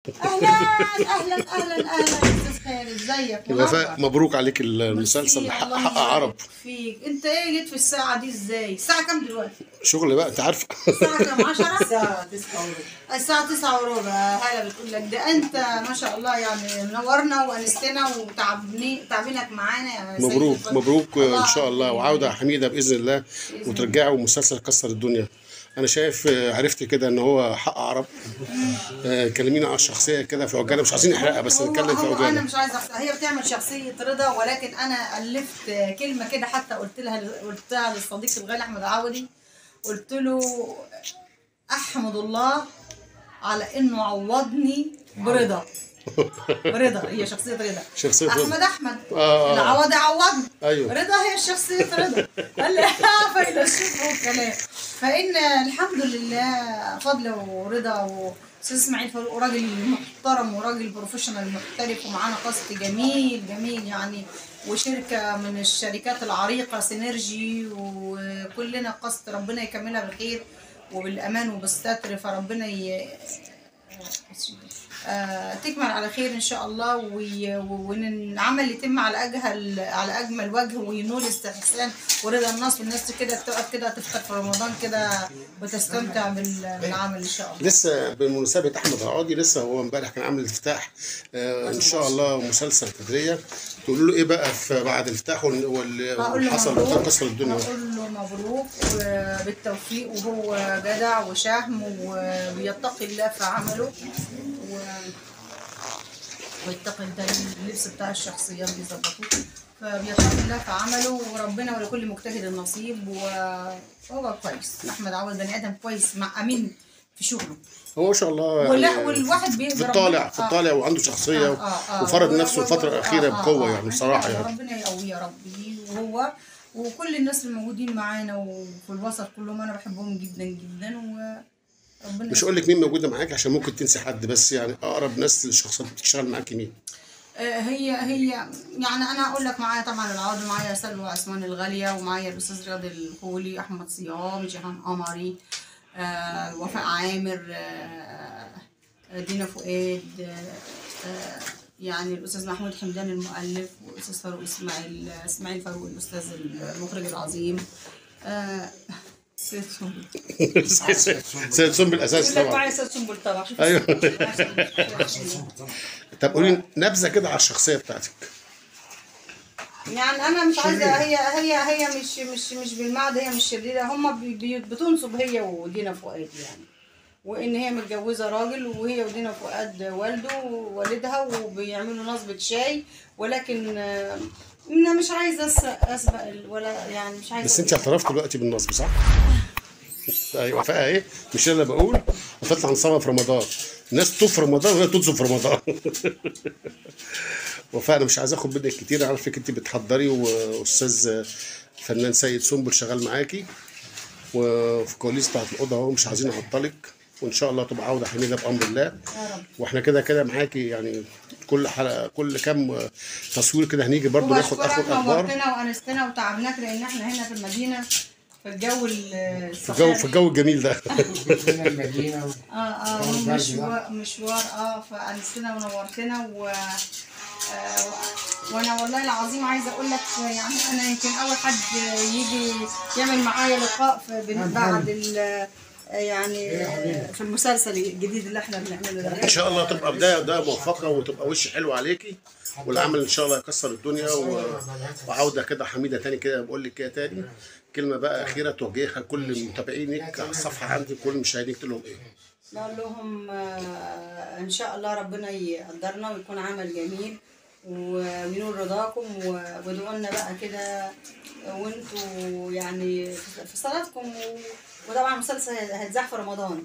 اهلا اهلا اهلا اهلا استاذ خالد، ازيك؟ وفاء، منور. مبروك عليك المسلسل ميرسي، الله حق عرب. يبارك فيك. انت ايه جيت في الساعه دي ازاي؟ الساعه كام دلوقتي؟ شغل بقى انت عارفه. الساعه كام؟ 10؟ الساعه 9 وربع. الساعه 9 وربع. هلا بتقول لك ده انت ما شاء الله يعني منورنا وانستنا تعبينك معانا يا سيدي مبروك الفاضل. مبروك ان الله شاء الله، وعوده حميده باذن الله، باذن الله. وترجعوا مسلسل كسر الدنيا. انا شايف عرفت كده ان هو حق عرب. كلمينا عن الشخصيه كده في عجاله، مش عايزين نحرقها بس نتكلم في انا عجاله. مش عايزه هي بتعمل شخصيه رضا، ولكن انا الفت كلمه كده، حتى قلتها للصديق الغالي احمد عوضي. قلت له احمد الله على انه عوضني برضا. رضا هي شخصيه رضا. شخصيه رضا. احمد آه. العوضي عوضني. ايوه. رضا هي شخصيه رضا. قال لي فيلسوف الكلام. فان الحمد لله فضل ورضا استاذ اسماعيل فاروق راجل محترم وراجل بروفيشنال محترف، ومعانا قسط جميل جميل يعني، وشركه من الشركات العريقه سينرجي، وكلنا قسط ربنا يكملها بالخير وبالامان وبالستر، فربنا تكمل على خير ان شاء الله، وان العمل يتم على اجمل وجه، وينول استحسان ورضا الناس، والناس كده تقف كده تفطر في رمضان كده وتستمتع بالعمل ان شاء الله. لسه بمناسبه احمد عوضي، لسه هو امبارح كان عامل افتتاح ان شاء الله مسلسل بدريه. تقولوا له ايه بقى في بعد الافتتاح واللي حصل كسر الدنيا؟ هقول له مبروك وبالتوفيق، وهو جدع وشهم وبيتقي الله في عمله، ويتقي اللبس بتاع الشخصيات بيظبطوه، فبيتقي الله في عمله، وربنا ولكل مجتهد النصيب، وهو كويس. احمد عوض بني ادم كويس مع امين في شغله. هو ما شاء الله والواحد في الطالع وعنده شخصيه وفرض نفسه الفتره الاخيره بقوه يعني بصراحه يعني. ربنا يقويه يا ربي. وهو وكل الناس الموجودين معانا وفي الوسط كلهم انا بحبهم جدا جدا، وربنا مش هقول لك مين موجوده معاك عشان ممكن تنسي حد، بس يعني اقرب ناس للشخصيات بتشتغل معاك مين؟ هي يعني انا هقول لك معايا طبعا العوض، معايا سلوى عثمان الغاليه، ومعايا الاستاذ رياض الخولي، احمد صيام، جيهان قمري، وفاء عامر، دينا فؤاد، يعني الاستاذ محمود حمدان المؤلف، والاستاذ فاروق اسماعيل فاروق الاستاذ المخرج العظيم، سيد سنبل. سيد سنبل اساسي طبعا. معايا سيد سنبل طبعا. ايوه. طب قولي نبذه كده على الشخصيه بتاعتك. يعني انا مش عايزه، هي مش بالمعنى، هي مش شريره، هم بتنصب هي ودينا فؤاد يعني، وان هي متجوزه راجل، وهي ودينا فؤاد والده ووالدها، وبيعملوا نصبة شاي، ولكن انا مش عايزه اسبق ولا يعني مش عايزه. بس انت اعترفت دلوقتي بالنصب صح؟ ايوه وفاء ايه؟ مش انا اللي بقول وتطلع نصابه في رمضان، الناس تطوف في رمضان وهي تنصب في رمضان. وفاء انا مش عايز اخد منك كتير، عارفك انت بتحضري، واستاذ فنان سيد سنبل شغال معاكي، وفي كواليس بتاعت الاوضه اهو، مش عايزين نعطلك، وان شاء الله تبقى عوده حميده بامر الله يا رب. واحنا كده كده معاكي يعني، كل حلقه كل كام تصوير كده هنيجي برضو ناخد اخبار. نورتنا وانستنا وتعبناك، لان احنا هنا في المدينه في الجو الصحراوي، في الجو الجميل ده. مشوار فانستنا ونورتنا وانا والله العظيم عايزه اقول لك يعني انا يمكن اول حد يجي يعمل معايا لقاء بعد يعني في المسلسل الجديد اللي احنا بنعمله ده. ان شاء الله تبقى بدايه موفقه، وتبقى وش حلو عليكي، والعمل ان شاء الله يكسر الدنيا، وعوده كده حميده تاني كده. بقول لك كده تاني كلمه بقى اخيره توجهها لكل متابعينك على الصفحه عندي، كل مشاهدينك، تقول لهم ايه؟ نقول لهم ان شاء الله ربنا يقدرنا ويكون عمل جميل وينول رضاكم، وادعوا لنا بقى كده وانتوا يعني في صلاتكم، وطبعا المسلسل هيتذاع في رمضان.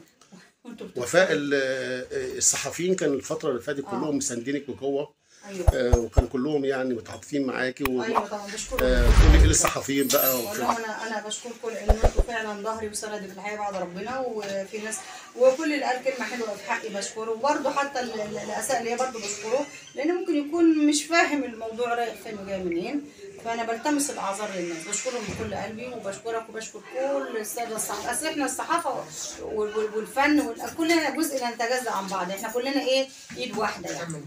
وفاء الصحفيين كان الفتره اللي فاتت كلهم مساندينك بقوه. ايوه. وكان كلهم يعني متعاطفين معاكي ايوه طبعا بشكرك. تقولي ايه للصحفيين بقى؟ والله انا بشكركم لان انتوا فعلا ظهري وسندي في الحياه بعد ربنا، وفي ناس وكل اللي قال كلمه حلوه في حقي بشكره، وبرده حتى اللي اساء ليا برده بشكره، لان ممكن يكون مش فاهم الموضوع رايح فين وجاي منين، فانا بلتمس الاعذار للناس، بشكرهم من كل قلبي، وبشكرك وبشكر كل الساده الصحافه. اصل احنا الصحافه والفن كلنا جزء نتجزأ عن بعض، احنا كلنا ايه، ايد واحده يعني،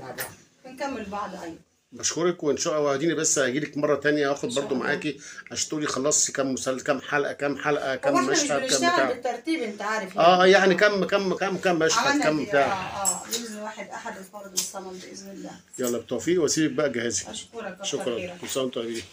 بنكمل بعض. ايوه بشكرك، وان شاء الله وهديني بس هجيلك مره تانية اخد برضو معاكي عشان تقولي خلصتي كام مسلسل، كام حلقه كام هو احنا مش مشهد كام بنشتغل بتاع. بالترتيب انت عارف يعني. يعني كم مشهد عملنا كم بتاع. باذن واحد احد الفرد الصمد باذن الله. يلا بالتوفيق، واسيبك بقى جهازي. اشكرك، كتر شكرا، خيرك. كل سنه وانتم طيبين.